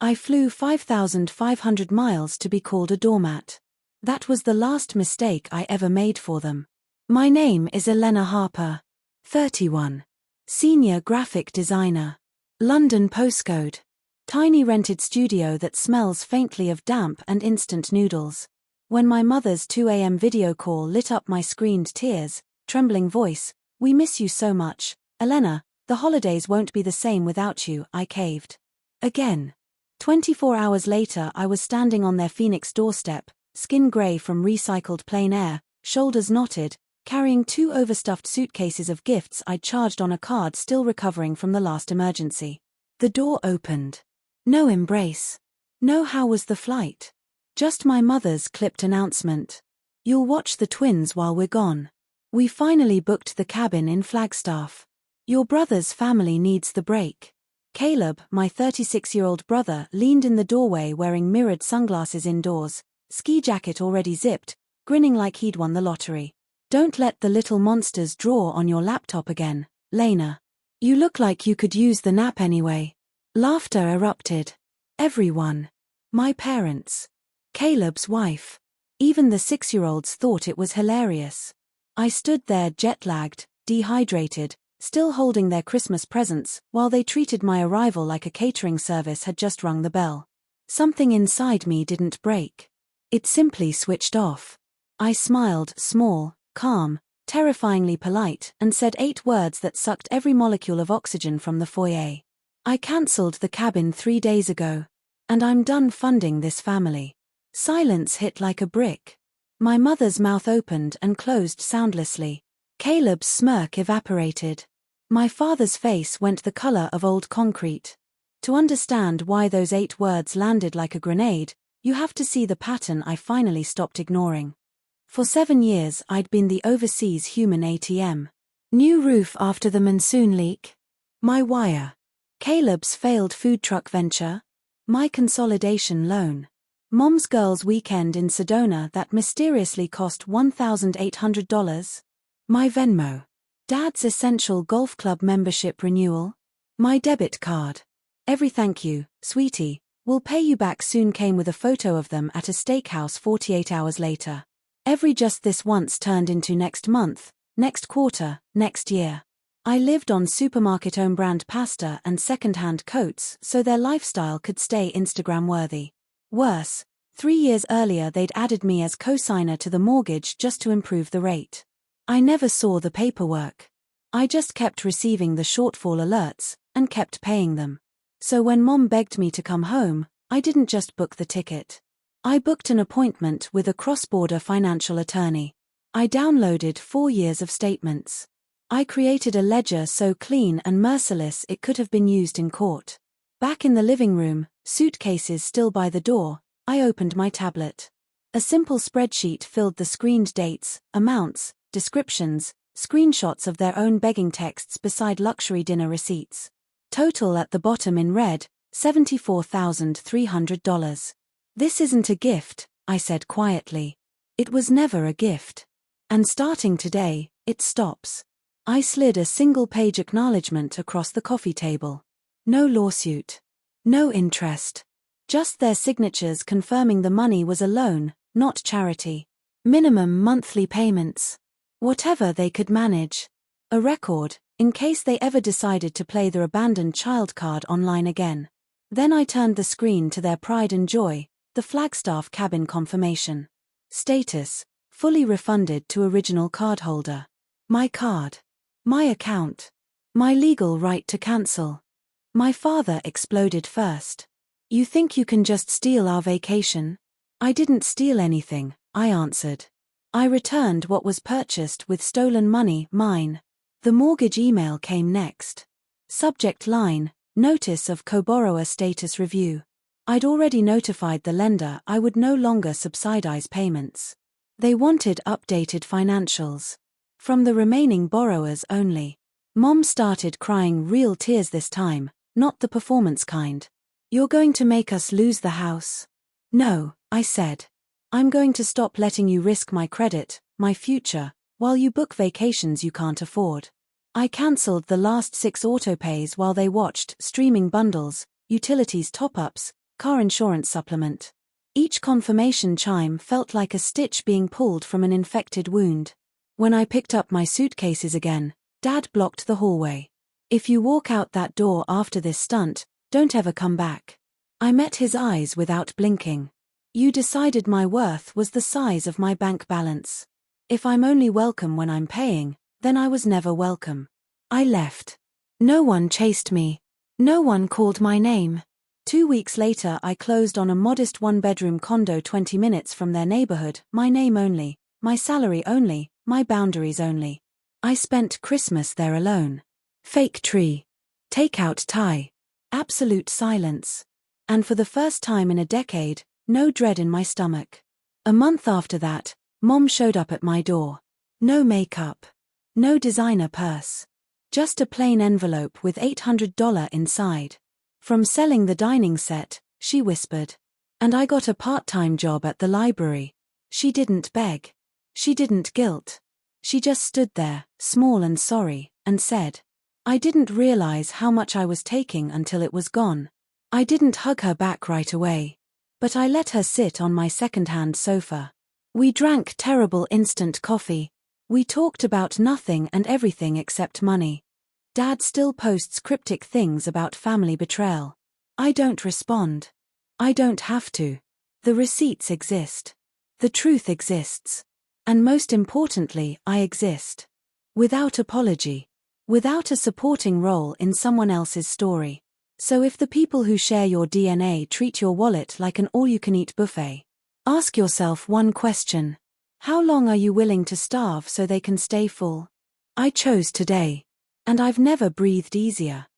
I flew 5,500 miles to be called a doormat. That was the last mistake I ever made for them. My name is Elena Harper. 31. Senior graphic designer. London postcode. Tiny rented studio that smells faintly of damp and instant noodles. When my mother's 2 a.m. video call lit up my screened tears, trembling voice, "We miss you so much, Elena, the holidays won't be the same without you," I caved. Again. 24 hours later I was standing on their Phoenix doorstep, skin grey from recycled plein air, shoulders knotted, carrying 2 overstuffed suitcases of gifts I'd charged on a card still recovering from the last emergency. The door opened. No embrace. No "how was the flight?" Just my mother's clipped announcement. "You'll watch the twins while we're gone. We finally booked the cabin in Flagstaff. Your brother's family needs the break." Caleb, my 36-year-old brother, leaned in the doorway wearing mirrored sunglasses indoors, ski jacket already zipped, grinning like he'd won the lottery. "Don't let the little monsters draw on your laptop again, Lena. You look like you could use the nap anyway." Laughter erupted. Everyone. My parents. Caleb's wife. Even the 6-year-olds thought it was hilarious. I stood there jet-lagged, dehydrated, still holding their Christmas presents, while they treated my arrival like a catering service had just rung the bell. Something inside me didn't break. It simply switched off. I smiled, small, calm, terrifyingly polite, and said 8 words that sucked every molecule of oxygen from the foyer. "I cancelled the cabin 3 days ago. And I'm done funding this family." Silence hit like a brick. My mother's mouth opened and closed soundlessly. Caleb's smirk evaporated. My father's face went the color of old concrete. To understand why those 8 words landed like a grenade, you have to see the pattern I finally stopped ignoring. For 7 years I'd been the overseas human ATM. New roof after the monsoon leak. My wire. Caleb's failed food truck venture. My consolidation loan. Mom's girls' weekend in Sedona that mysteriously cost $1,800. My Venmo. Dad's essential golf club membership renewal. My debit card. Every "thank you, sweetie, we'll pay you back soon" came with a photo of them at a steakhouse 48 hours later. Every "just this once" turned into "next month, next quarter, next year." I lived on supermarket own brand pasta and second-hand coats so their lifestyle could stay Instagram-worthy. Worse, 3 years earlier they'd added me as co-signer to the mortgage just to improve the rate. I never saw the paperwork. I just kept receiving the shortfall alerts, and kept paying them. So when Mom begged me to come home, I didn't just book the ticket. I booked an appointment with a cross-border financial attorney. I downloaded 4 years of statements. I created a ledger so clean and merciless it could have been used in court. Back in the living room, suitcases still by the door, I opened my tablet. A simple spreadsheet filled the screened dates, amounts, descriptions, screenshots of their own begging texts beside luxury dinner receipts. Total at the bottom in red, $74,300. "This isn't a gift," I said quietly. "It was never a gift. And starting today, it stops." I slid a single-page acknowledgement across the coffee table. No lawsuit. No interest. Just their signatures confirming the money was a loan, not charity. Minimum monthly payments. Whatever they could manage. A record, in case they ever decided to play their abandoned child card online again. Then I turned the screen to their pride and joy, the Flagstaff cabin confirmation. Status: fully refunded to original cardholder. My card. My account. My legal right to cancel. My father exploded first. "You think you can just steal our vacation?" "I didn't steal anything," I answered. "I returned what was purchased with stolen money, mine." The mortgage email came next. Subject line: notice of co-borrower status review. I'd already notified the lender I would no longer subsidize payments. They wanted updated financials. From the remaining borrowers only. Mom started crying real tears this time, not the performance kind. "You're going to make us lose the house." "No," I said. "I'm going to stop letting you risk my credit, my future, while you book vacations you can't afford." I cancelled the last 6 autopays while they watched streaming bundles, utilities top-ups, car insurance supplement. Each confirmation chime felt like a stitch being pulled from an infected wound. When I picked up my suitcases again, Dad blocked the hallway. "If you walk out that door after this stunt, don't ever come back." I met his eyes without blinking. "You decided my worth was the size of my bank balance. If I'm only welcome when I'm paying, then I was never welcome." I left. No one chased me. No one called my name. 2 weeks later, I closed on a modest one-bedroom condo 20 minutes from their neighborhood, my name only, my salary only, my boundaries only. I spent Christmas there alone. Fake tree. Takeout Thai. Absolute silence. And for the first time in a decade, no dread in my stomach. A month after that, Mom showed up at my door. No makeup. No designer purse. Just a plain envelope with $800 inside. "From selling the dining set," she whispered. "And I got a part-time job at the library." She didn't beg. She didn't guilt. She just stood there, small and sorry, and said. I didn't realize how much I was taking until it was gone. I didn't hug her back right away. But I let her sit on my second-hand sofa. We drank terrible instant coffee. We talked about nothing and everything except money. Dad still posts cryptic things about family betrayal. I don't respond. I don't have to. The receipts exist. The truth exists. And most importantly, I exist. Without apology. Without a supporting role in someone else's story. So if the people who share your DNA treat your wallet like an all-you-can-eat buffet, ask yourself one question. How long are you willing to starve so they can stay full? I chose today. And I've never breathed easier.